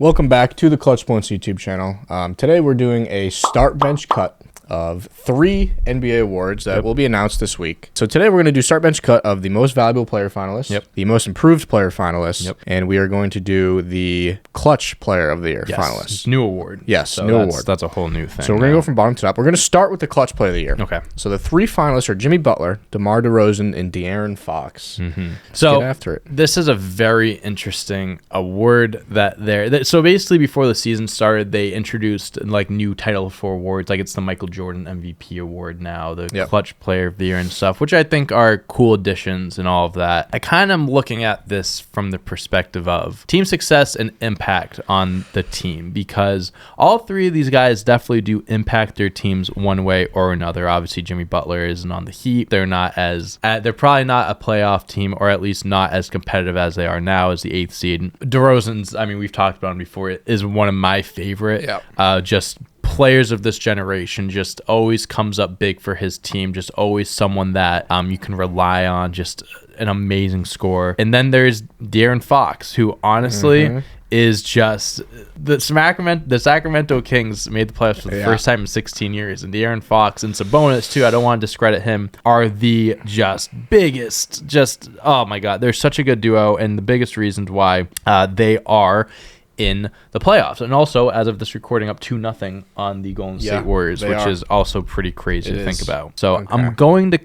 Welcome back to the Clutch Points YouTube channel. Today we're doing a start bench cut of 3 NBA awards that will be announced this week. So today we're going to do start bench cut of the most valuable player finalist, the most improved player finalist, and we are going to do the clutch player of the year finalist. New award. Yes, so new award. That's a whole new thing. So we're going to go from bottom to top. We're going to start with the clutch player of the year. Okay. So the 3 finalists are Jimmy Butler, DeMar DeRozan, and De'Aaron Fox. So get after it. This is a very interesting award so basically before the season started, they introduced like new title for awards. Like it's the Michael Jordan MVP award now, the clutch player of the year and stuff, which I think are cool additions and all of that. I kind of am looking at this from the perspective of team success and impact on the team, because all 3 of these guys definitely do impact their teams one way or another. Obviously, Jimmy Butler isn't on the Heat. They're probably not a playoff team, or at least not as competitive as they are now as the 8th seed. DeRozan's, I mean, we've talked about him before, is one of my favorite. Just players of this generation, just always comes up big for his team, just always someone that you can rely on, just an amazing scorer. And then there's De'Aaron Fox, who honestly is just the Sacramento Kings made the playoffs for the first time in 16 years, and De'Aaron Fox and Sabonis too, I don't want to discredit him, are the biggest, oh my god, they're such a good duo, and the biggest reasons why they are in the playoffs. And also, as of this recording, up 2-0 on the Golden State Warriors, which is also pretty crazy to think about. So I'm going to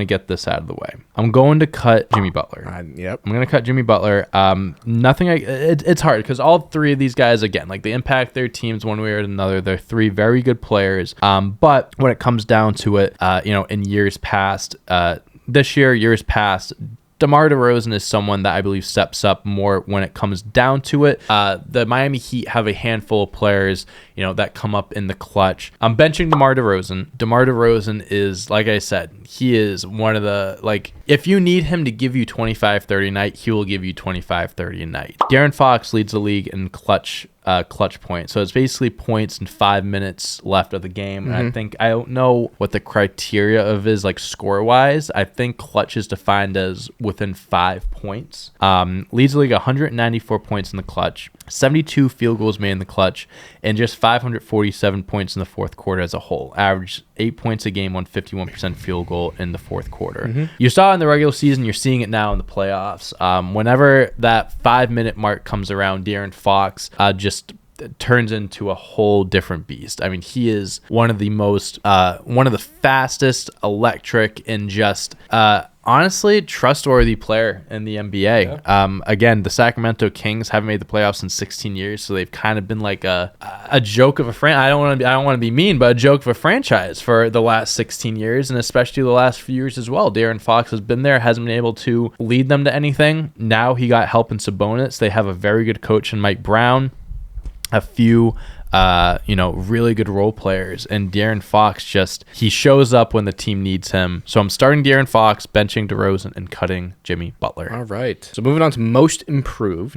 get this out of the way. I'm going to cut Jimmy Butler. I'm going to cut Jimmy Butler. It's hard because all 3 of these guys, again, like they impact their teams one way or another. They're 3 very good players. But when it comes down to it, in years past, years past, DeMar DeRozan is someone that I believe steps up more when it comes down to it. The Miami Heat have a handful of players, that come up in the clutch. I'm benching DeMar DeRozan. DeMar DeRozan is, like I said, he is one of the, if you need him to give you 25-30 a night, he will give you 25-30 a night. De'Aaron Fox leads the league in clutch points. So it's basically points in 5 minutes left of the game. And I don't know what the criteria of is score wise. I think clutch is defined as within 5 points. Leads the league 194 points in the clutch, 72 field goals made in the clutch, and just 547 points in the fourth quarter as a whole. Averaged 8 points a game on 51% field goal in the fourth quarter. You saw it in the regular season. You're seeing it now in the playoffs. Whenever that 5-minute mark comes around, De'Aaron Fox just turns into a whole different beast. I mean, he is one of the fastest, electric, and just honestly trustworthy player in the NBA. Again, the Sacramento Kings haven't made the playoffs in 16 years, so they've kind of been like a joke of a franchise. I don't want to be mean, but a joke of a franchise for the last 16 years, and especially the last few years as well. De'Aaron Fox has been there, hasn't been able to lead them to anything. Now he got help in Sabonis. They have a very good coach in Mike Brown, a few really good role players, and De'Aaron Fox he shows up when the team needs him. So I'm starting De'Aaron Fox, benching DeRozan, and cutting Jimmy Butler. All right. So moving on to most improved.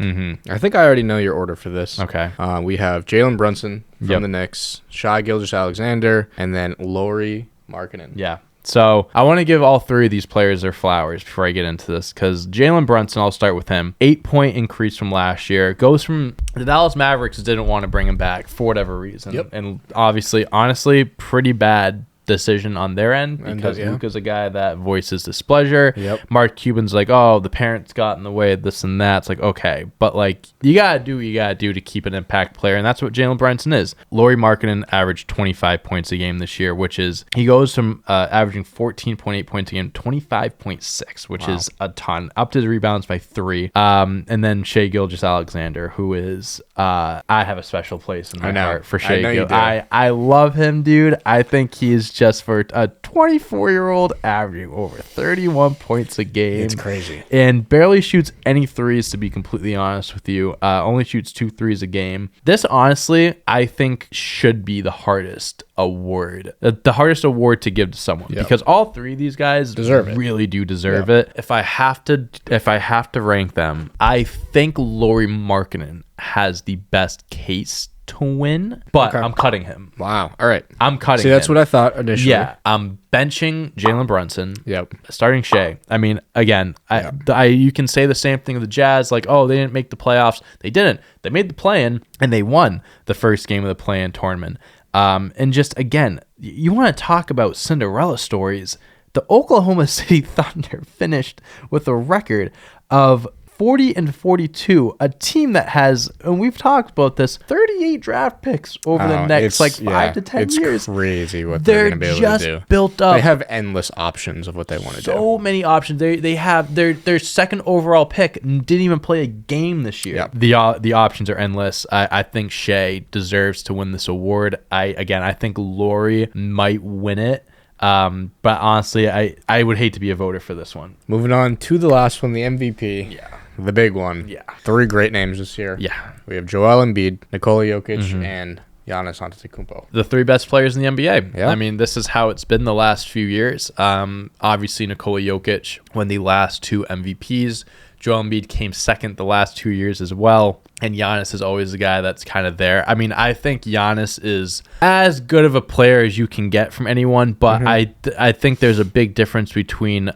I think I already know your order for this. Okay. We have Jalen Brunson from the Knicks, Shai Gilgeous-Alexander, and then Lauri Markkanen. Yeah. So I want to give all 3 of these players their flowers before I get into this, because Jalen Brunson, I'll start with him. 8-point increase from last year. Goes from the Dallas Mavericks didn't want to bring him back for whatever reason. And obviously, honestly, pretty bad decision on their end, because Luka's a guy that voices displeasure. Mark Cuban's like, oh, the parents got in the way of this and that. It's like, okay, but you gotta do what you gotta do to keep an impact player, and that's what Jalen Brunson is. Lauri Markkanen averaged 25 points a game this year, which is, he goes from averaging 14.8 points a game to 25.6, which is a ton. Upped his rebounds by 3. And then Shai Gilgeous-Alexander, who is I have a special place in my heart for Shai Gil. I love him, dude. I think he's just, for a 24-year-old, averaging over 31 points a game. It's crazy. And barely shoots any threes, to be completely honest with you. Only shoots 2 threes a game. This, honestly, I think should be the hardest award. The hardest award to give to someone. Because all 3 of these guys really do deserve it. If I have to rank them, I think Lauri Markkanen has the best case to win, but I'm cutting him. Wow. All right. I'm cutting him. See, that's what I thought initially. Yeah. I'm benching Jalen Brunson. Yep. Starting Shea. I mean, again, you can say the same thing of the Jazz, like, oh, they didn't make the playoffs. They didn't. They made the play-in, and they won the first game of the play-in tournament. And just, again, you want to talk about Cinderella stories. The Oklahoma City Thunder finished with a record of 40-42, a team that has, and we've talked about this, 38 draft picks over the next 5 to 10 years. It's crazy what they're going to be able to do. Built up. They have endless options of what they want to do. So many options. They have their second overall pick didn't even play a game this year. Yep. The options are endless. I think Shea deserves to win this award. I think Laurie might win it. But honestly, I would hate to be a voter for this one. Moving on to the last one, the MVP. Yeah. The big one. Yeah. 3 great names this year. Yeah. We have Joel Embiid, Nikola Jokic, and Giannis Antetokounmpo. The 3 best players in the NBA. Yeah. I mean, this is how it's been the last few years. Obviously, Nikola Jokic won the last 2 MVPs. Joel Embiid came second the last 2 years as well. And Giannis is always the guy that's kind of there. I mean, I think Giannis is as good of a player as you can get from anyone, but I think there's a big difference between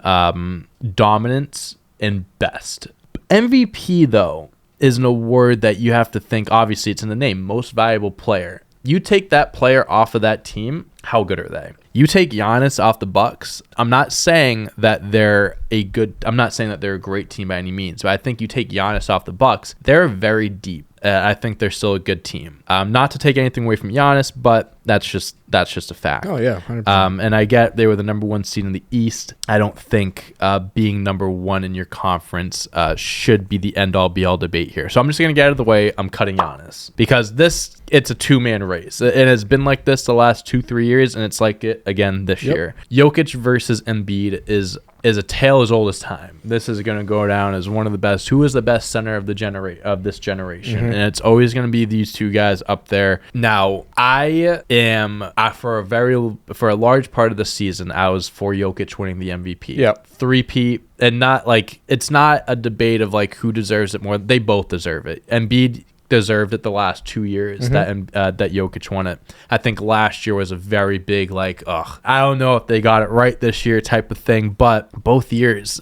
dominance and best. MVP, though, is an award that you have to think, obviously it's in the name, most valuable player. You take that player off of that team, how good are they? You take Giannis off the Bucks. I'm not saying that they're a great team by any means, but I think you take Giannis off the Bucks, they're very deep. I think they're still a good team. Not to take anything away from Giannis, but that's just a fact. Oh yeah, 100%. And I get they were the number 1 seed in the East. I don't think being number 1 in your conference should be the end all be all debate here. So I'm just gonna get out of the way. I'm cutting Giannis because it's a 2-man race. It has been like this the last 2-3 years, and it's like it again this year. Jokic versus Embiid is a tale as old as time. This is going to go down as one of the best. Who is the best center of this generation? And it's always going to be these 2 guys up there. Now, I am for a large part of the season, I was for Jokic winning the MVP. Yep. 3-peat, and not like it's not a debate of like who deserves it more. They both deserve it. Embiid deserved it the last 2 years that Jokic won it. I think last year was a very big I don't know if they got it right this year type of thing, but both years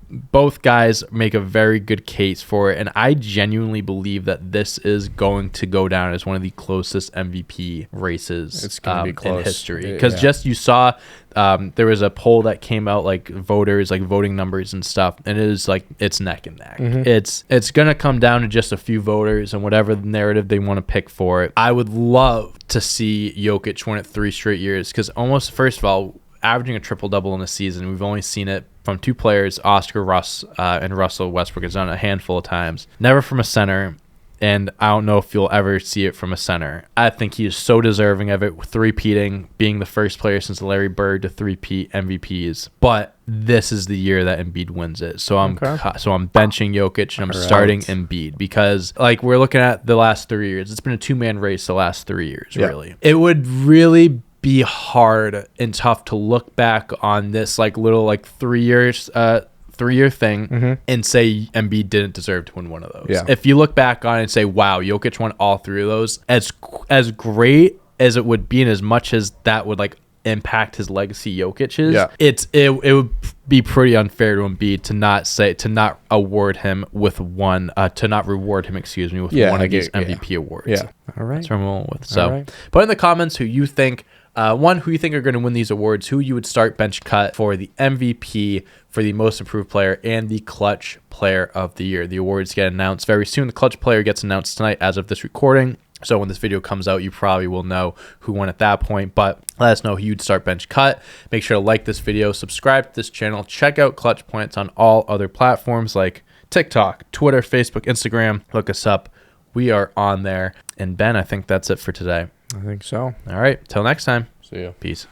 both guys make a very good case for it, and I genuinely believe that this is going to go down as one of the closest MVP races it's gonna be close. In history. Because you saw there was a poll that came out, like voters, like voting numbers and stuff, and it is like it's neck and neck. It's gonna come down to just a few voters and whatever the narrative they want to pick for it. I would love to see Jokic win it 3 straight years, because almost, first of all, averaging a triple-double in a season, we've only seen it from 2 players, Oscar Russ and Russell Westbrook has done it a handful of times. Never from a center, and I don't know if you'll ever see it from a center. I think he is so deserving of it, 3-peating, being the first player since Larry Bird to 3-peat MVPs. But this is the year that Embiid wins it. So I'm benching Jokic and I'm starting Embiid, because like we're looking at the last 3 years. It's been a 2-man race the last 3 years, really. It would really be hard and tough to look back on this like little like 3 years 3-year thing and say Embiid didn't deserve to win one of those. If you look back on it and say, wow, Jokic won all 3 of those, as great as it would be, and as much as that would like impact his legacy Jokic is, it would be pretty unfair to Embiid to not award him with one to not reward him with one of these MVP awards. All right, that's what I'm rolling with. So put in the comments who you think who you think are going to win these awards, who you would start bench cut for the MVP, for the most improved player, and the clutch player of the year. The awards get announced very soon. The clutch player gets announced tonight as of this recording. So when this video comes out, you probably will know who won at that point. But let us know who you'd start bench cut. Make sure to like this video, subscribe to this channel, check out Clutch Points on all other platforms like TikTok, Twitter, Facebook, Instagram. Look us up. We are on there. And Ben, I think that's it for today. I think so. All right. Till next time. See you. Peace.